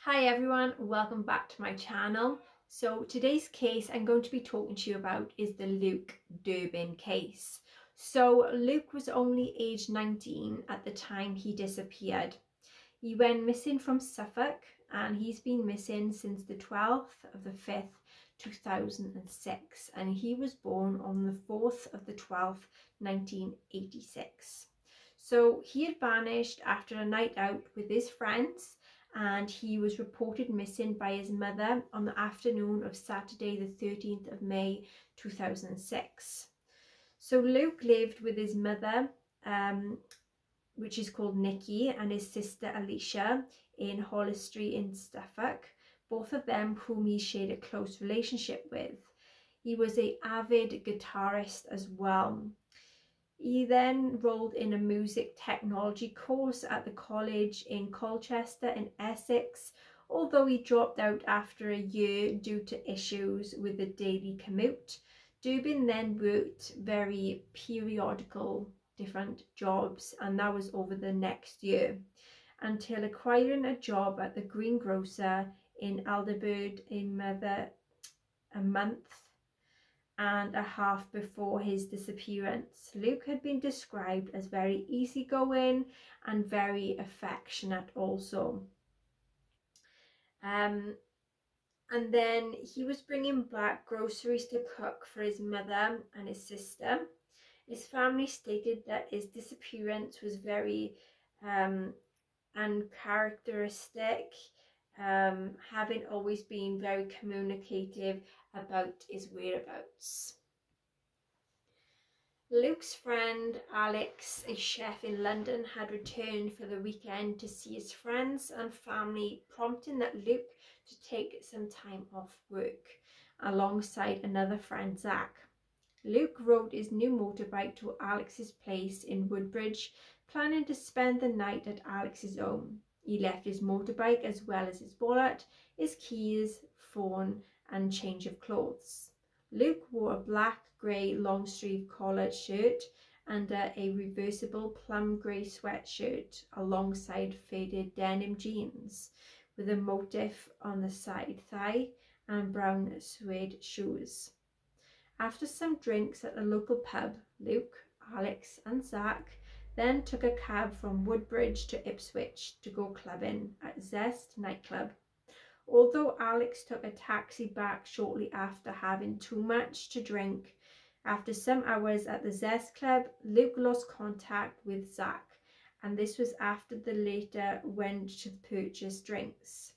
Hi everyone, welcome back to my channel. So today's case I'm going to be talking to you about is the Luke Durbin case. So Luke was only age 19 at the time he disappeared. He went missing from Suffolk and he's been missing since the 12th of the 5th, 2006, and he was born on the 4th of the 12th, 1986. So he had vanished after a night out with his friends and he was reported missing by his mother on the afternoon of Saturday the 13th of May 2006. So Luke lived with his mother, which is called Nikki, and his sister Alicia in Hollis Street in Suffolk, both of them whom he shared a close relationship with. He was an avid guitarist as well. He then enrolled in a music technology course at the college in Colchester in Essex, although he dropped out after a year due to issues with the daily commute. Durbin then worked very periodical different jobs, and that was over the next year, until acquiring a job at the greengrocer in Aldeburgh a month and a half before his disappearance. Luke had been described as very easygoing and very affectionate also. And then he was bringing back groceries to cook for his mother and his sister. His family stated that his disappearance was very uncharacteristic, having always been very communicative about his whereabouts. Luke's friend Alex, a chef in London, had returned for the weekend to see his friends and family, prompting that Luke to take some time off work alongside another friend, Zach. Luke rode his new motorbike to Alex's place in Woodbridge, planning to spend the night at Alex's home. He left his motorbike as well as his wallet, his keys, phone and change of clothes. Luke wore a black-grey long-sleeve collared shirt under a reversible plum-grey sweatshirt alongside faded denim jeans with a motif on the side thigh and brown suede shoes. After some drinks at the local pub, Luke, Alex and Zach then took a cab from Woodbridge to Ipswich to go clubbing at Zest nightclub. Although Alex took a taxi back shortly after having too much to drink, after some hours at the Zest club, Luke lost contact with Zach, and this was after the latter went to purchase drinks.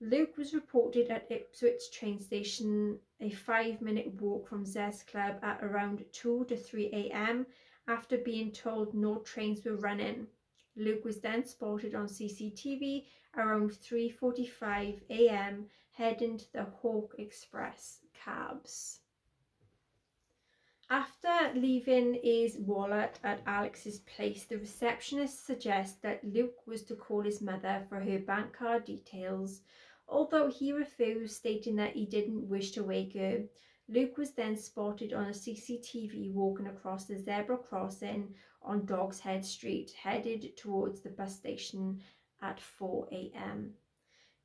Luke was reported at Ipswich train station, a 5-minute walk from Zest Club, at around 2 to 3 a.m. after being told no trains were running. Luke was then spotted on CCTV around 3:45 a.m. heading to the Hawk Express cabs. After leaving his wallet at Alex's place, the receptionist suggests that Luke was to call his mother for her bank card details. Although he refused, stating that he didn't wish to wake her, Luke was then spotted on a CCTV walking across the zebra crossing on Dog's Head Street, headed towards the bus station at 4 a.m.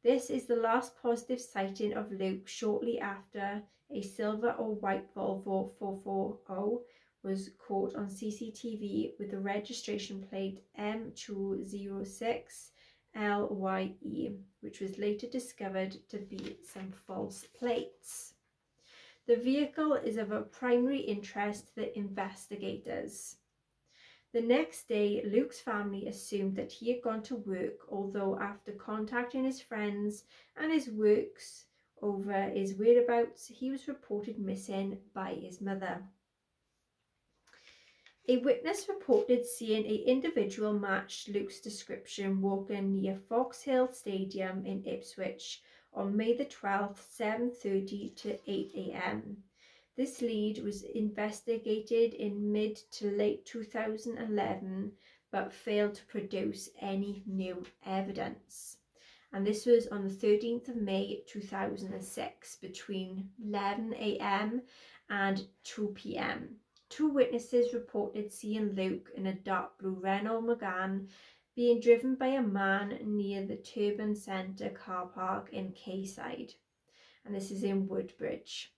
This is the last positive sighting of Luke shortly after a silver or white Volvo 440 was caught on CCTV with the registration plate M206LYE, which was later discovered to be some false plates. The vehicle is of a primary interest to the investigators. The next day, Luke's family assumed that he had gone to work, although after contacting his friends and his works over his whereabouts, he was reported missing by his mother. A witness reported seeing an individual match Luke's description walking near Foxhill Stadium in Ipswich on May the 12th, 7:30 to 8 a.m. This lead was investigated in mid to late 2011 but failed to produce any new evidence. And this was on the 13th of May 2006 between 11 a.m. and 2 p.m. Two witnesses reported seeing Luke in a dark blue Renault Megane being driven by a man near the Durbin Centre car park in Quayside, and this is in Woodbridge.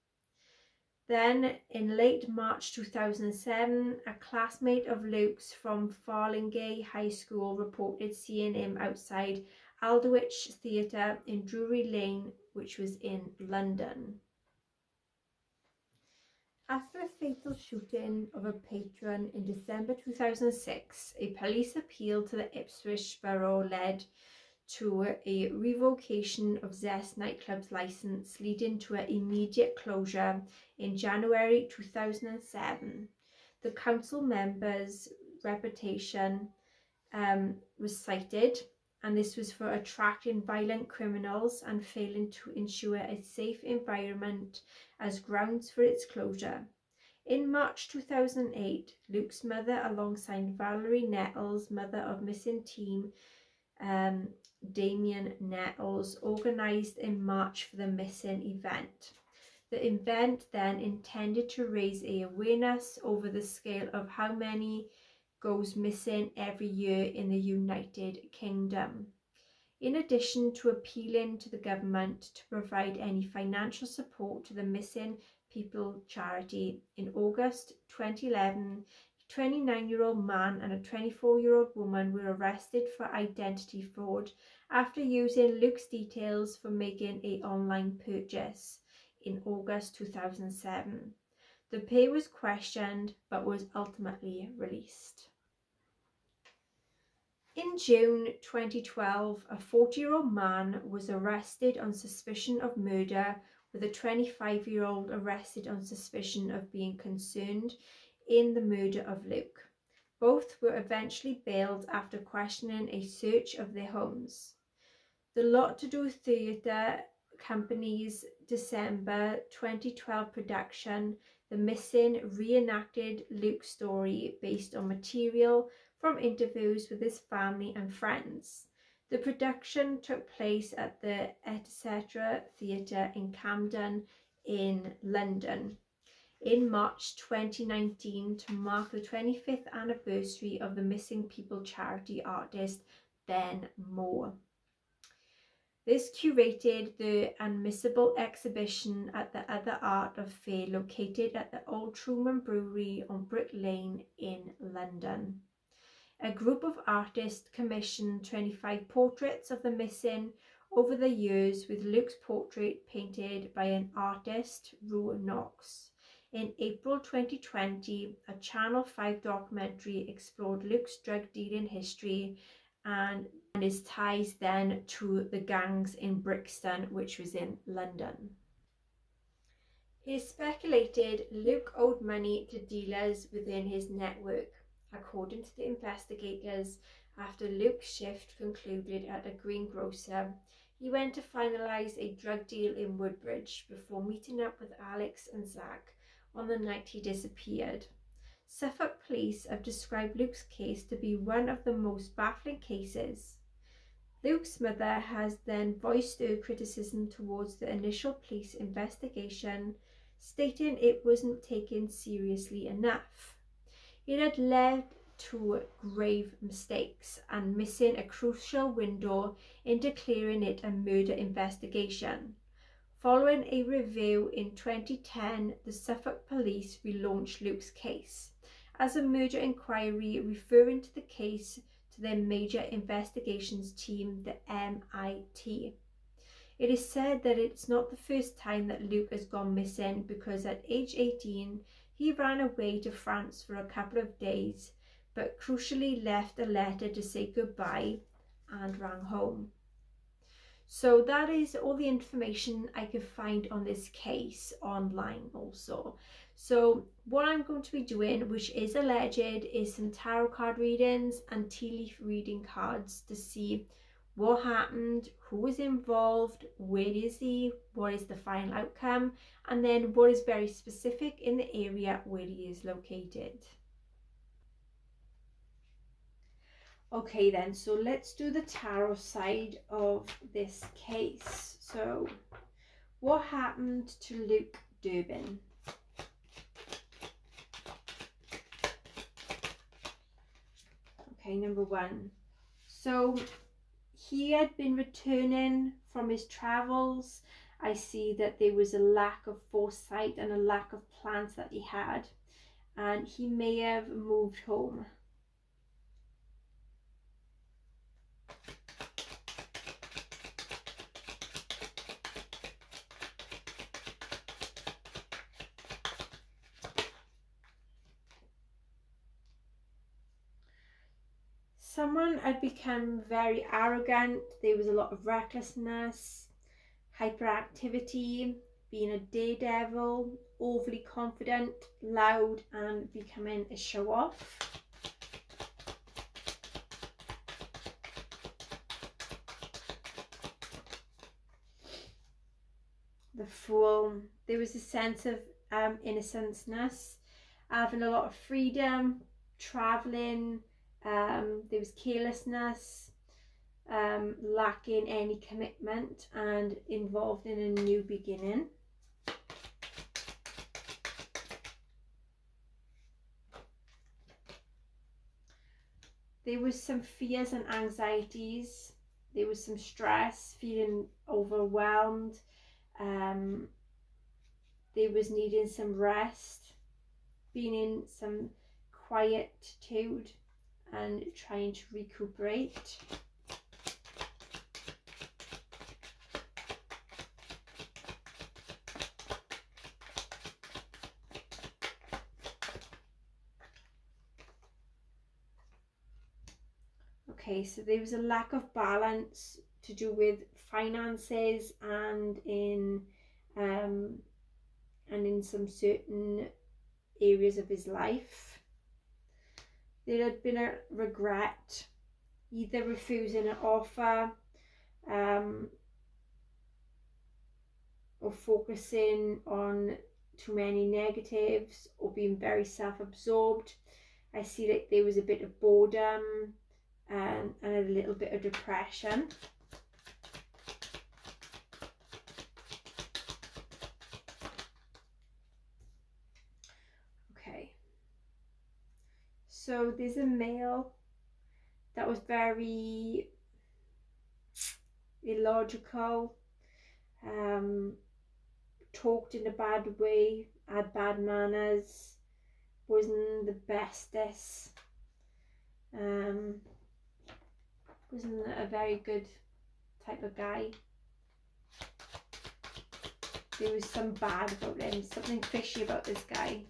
Then in late March 2007, a classmate of Luke's from Farlingay High School reported seeing him outside Aldwych Theatre in Drury Lane, which was in London. After a fatal shooting of a patron in December 2006, a police appeal to the Ipswich Borough led to a revocation of Zest nightclub's licence, leading to an immediate closure in January 2007. The council members' reputation was cited, and this was for attracting violent criminals and failing to ensure a safe environment as grounds for its closure. In March 2008, Luke's mother, alongside Valerie Nettles, mother of missing teen Damien Nettles, organised a march for the missing event. The event then intended to raise awareness over the scale of how many goes missing every year in the United Kingdom. In addition to appealing to the government to provide any financial support to the Missing People charity, in August 2011, a 29-year-old man and a 24-year-old woman were arrested for identity fraud after using Luke's details for making an online purchase in August 2007. The pair was questioned but was ultimately released. In June 2012, a 40-year-old man was arrested on suspicion of murder, with a 25-year-old arrested on suspicion of being concerned in the murder of Luke. Both were eventually bailed after questioning a search of their homes. The Lot to Do Theatre Company's December 2012 production, The Missing, reenacted Luke's story based on material from interviews with his family and friends. The production took place at the Etc. Theatre in Camden in London in March 2019 to mark the 25th anniversary of the Missing People charity artist Ben Moore. This curated the Unmissable exhibition at the Other Art of Fair, located at the Old Truman Brewery on Brick Lane in London. A group of artists commissioned 25 portraits of the missing over the years, with Luke's portrait painted by an artist, Rue Knox. In April 2020, a Channel 5 documentary explored Luke's drug dealing history and his ties then to the gangs in Brixton, which was in London. It is speculated Luke owed money to dealers within his network. According to the investigators, after Luke's shift concluded at a greengrocer, he went to finalise a drug deal in Woodbridge before meeting up with Alex and Zach on the night he disappeared. Suffolk police have described Luke's case to be one of the most baffling cases. Luke's mother has then voiced her criticism towards the initial police investigation, stating it wasn't taken seriously enough. It had led to grave mistakes and missing a crucial window in declaring it a murder investigation. Following a review in 2010, the Suffolk police relaunched Luke's case as a murder inquiry, referring to the case to their major investigations team, the MIT. It is said that it's not the first time that Luke has gone missing, because at age 18, he ran away to France for a couple of days, but crucially left a letter to say goodbye and ran home. So that is all the information I could find on this case online also. So what I'm going to be doing, which is alleged, is some tarot card readings and tea leaf reading cards to see what happened, who was involved, where is he, what is the final outcome, and then what is very specific in the area where he is located. Okay then, so let's do the tarot side of this case. So what happened to Luke Durbin? Okay, number one. So he had been returning from his travels. I see that there was a lack of foresight and a lack of plans that he had, and he may have moved home. Someone had become very arrogant. There was a lot of recklessness, hyperactivity, being a daredevil, overly confident, loud, and becoming a show-off. The Fool. There was a sense of innocenceness, having a lot of freedom, traveling. There was carelessness, lacking any commitment, and involved in a new beginning. There was some fears and anxieties. There was some stress, feeling overwhelmed. There was needing some rest, being in some quietude and trying to recuperate. Okay, so there was a lack of balance to do with finances and in some certain areas of his life. There had been a regret, either refusing an offer or focusing on too many negatives, or being very self-absorbed. I see that there was a bit of boredom and a little bit of depression. Okay, so there's a male that was very illogical, talked in a bad way, had bad manners, wasn't the bestest, wasn't a very good type of guy. There was some bad about him, something fishy about this guy.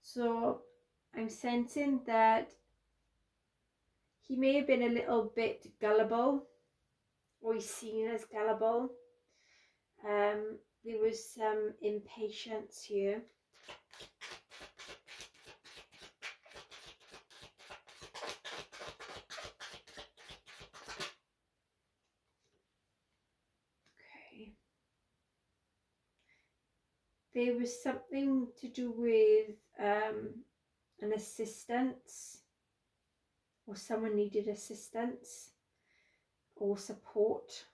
So I'm sensing that he may have been a little bit gullible, or he's seen as gullible. There was some impatience here. Okay. There was something to do with an assistance, or someone needed assistance or support,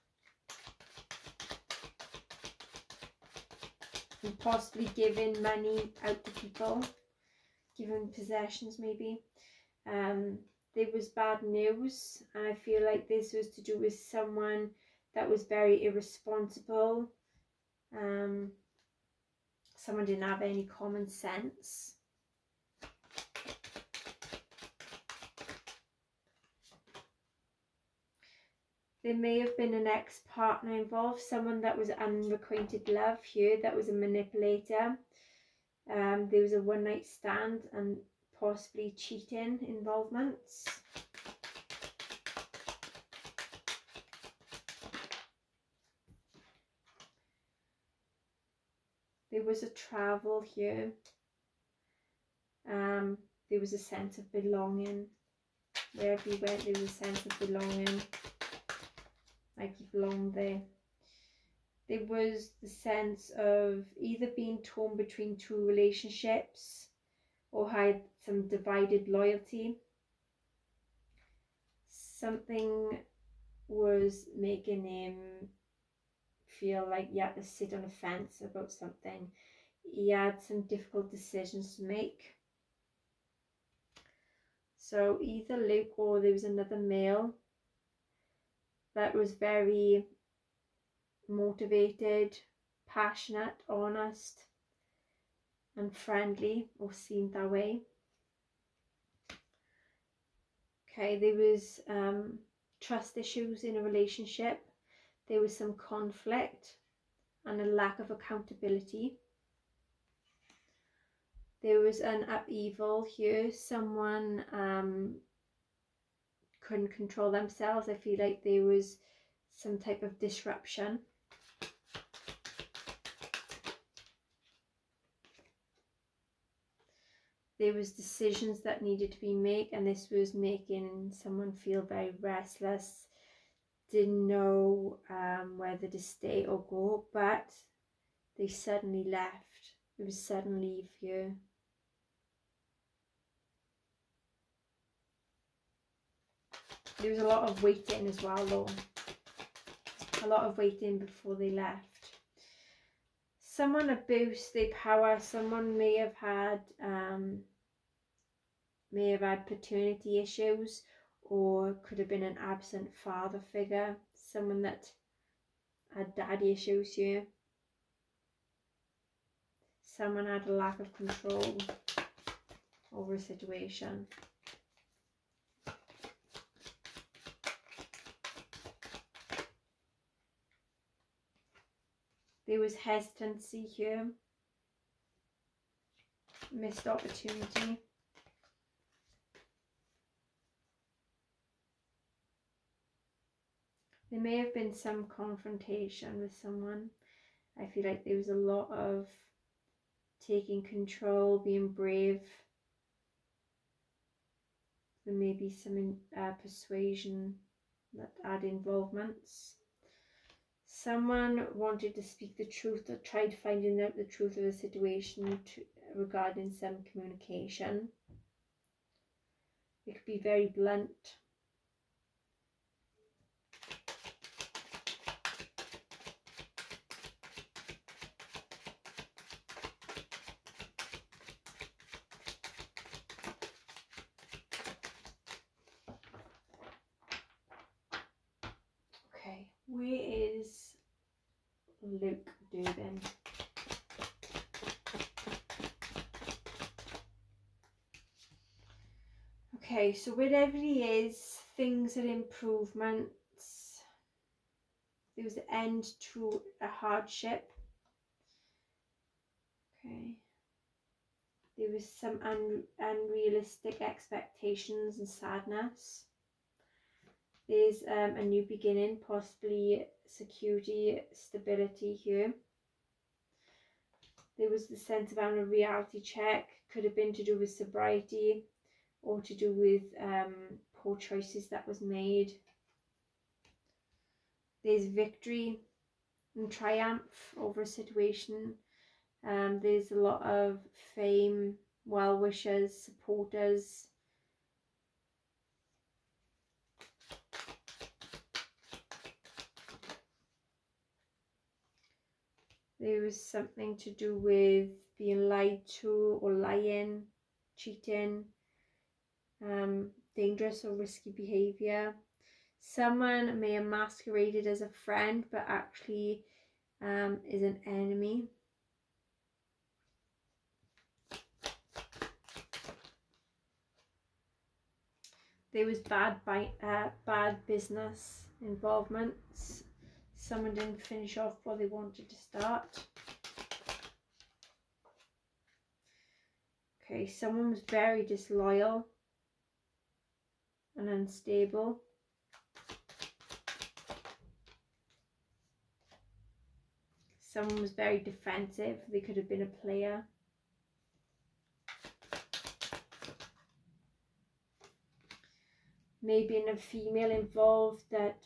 and possibly giving money out to people, giving possessions maybe. There was bad news, and I feel like this was to do with someone that was very irresponsible. Someone didn't have any common sense. There may have been an ex-partner involved, someone that was unrequited love here, that was a manipulator. There was a one-night stand and possibly cheating involvements. There was a travel here. There was a sense of belonging. Wherever you went, there was a sense of belonging. Like you belonged there. There was the sense of either being torn between two relationships, or had some divided loyalty. Something was making him feel like he had to sit on a fence about something. He had some difficult decisions to make. So either Luke or there was another male that was very motivated, passionate, honest and friendly, or seemed that way. Okay, there was trust issues in a relationship. There was some conflict and a lack of accountability. There was an upheaval here. Someone couldn't control themselves. I feel like there was some type of disruption. There was decisions that needed to be made, and this was making someone feel very restless, didn't know whether to stay or go, but they suddenly left. It was sudden leave here. There was a lot of waiting as well though. A lot of waiting before they left. Someone abused their power. Someone may have had paternity issues, or could have been an absent father figure. Someone that had daddy issues here. Someone had a lack of control over a situation. There was hesitancy here. Missed opportunity. There may have been some confrontation with someone. I feel like there was a lot of taking control, being brave. There may be some persuasion that had involvements. Someone wanted to speak the truth, or tried finding out the truth of the situation regarding some communication. It could be very blunt. Okay, where is Luke Durbin? Okay, so wherever he is, things are improvements. There was an end to a hardship. Okay. There was some unrealistic expectations and sadness. There's a new beginning, possibly security, stability here. There was the sense of having a reality check. Could have been to do with sobriety, or to do with poor choices that was made. There's victory and triumph over a situation. There's a lot of fame, well-wishers, supporters. There was something to do with being lied to, or lying, cheating, dangerous or risky behaviour. Someone may have masqueraded as a friend, but actually is an enemy. There was bad business involvements. Someone didn't finish off what they wanted to start. Okay, someone was very disloyal and unstable. Someone was very defensive. They could have been a player. Maybe a female involved that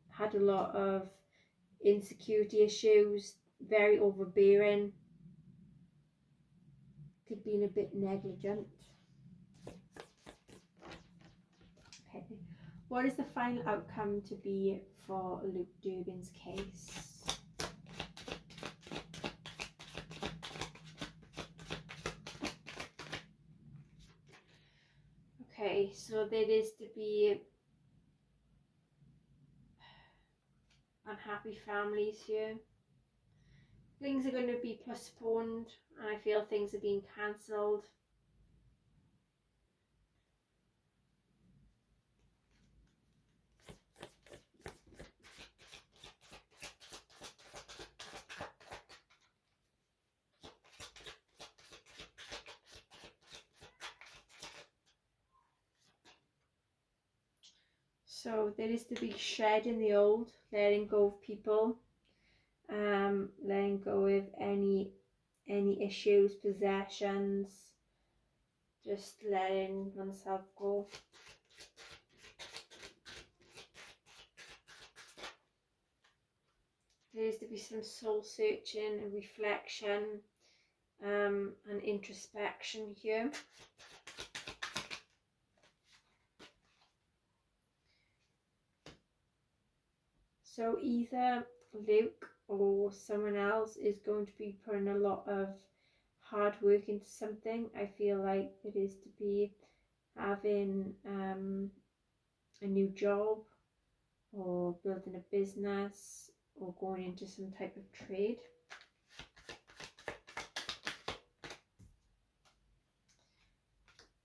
had a lot of insecurity issues, very overbearing, could be a bit negligent. Okay, what is the final outcome to be for Luke Durbin's case? Okay, so there is to be unhappy families here. Things are going to be postponed, and I feel things are being cancelled. So there is to be shedding the old, letting go of people, letting go of any issues, possessions, just letting oneself go. There is to be some soul searching and reflection, and introspection here. So either Luke or someone else is going to be putting a lot of hard work into something. I feel like it is to be having a new job, or building a business, or going into some type of trade.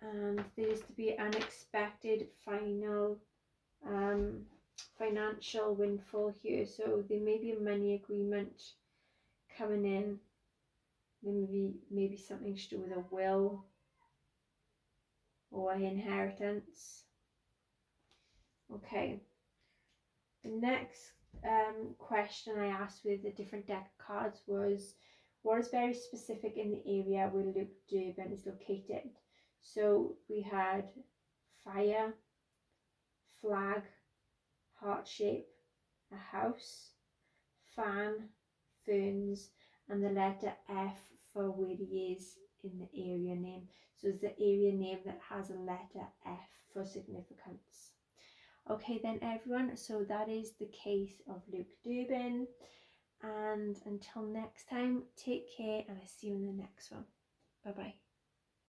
And there is to be unexpected final financial windfall here. So there may be a money agreement coming in. Maybe something to do with a will or inheritance. Okay. The next question I asked with a different deck of cards was, what is very specific in the area where Luke Durbin is located? So we had fire, flag, heart shape, a house, fan, ferns, and the letter F for where he is in the area name. So it's the area name that has a letter F for significance. Okay then everyone, so that is the case of Luke Durbin, and until next time, take care, and I'll see you in the next one. Bye bye.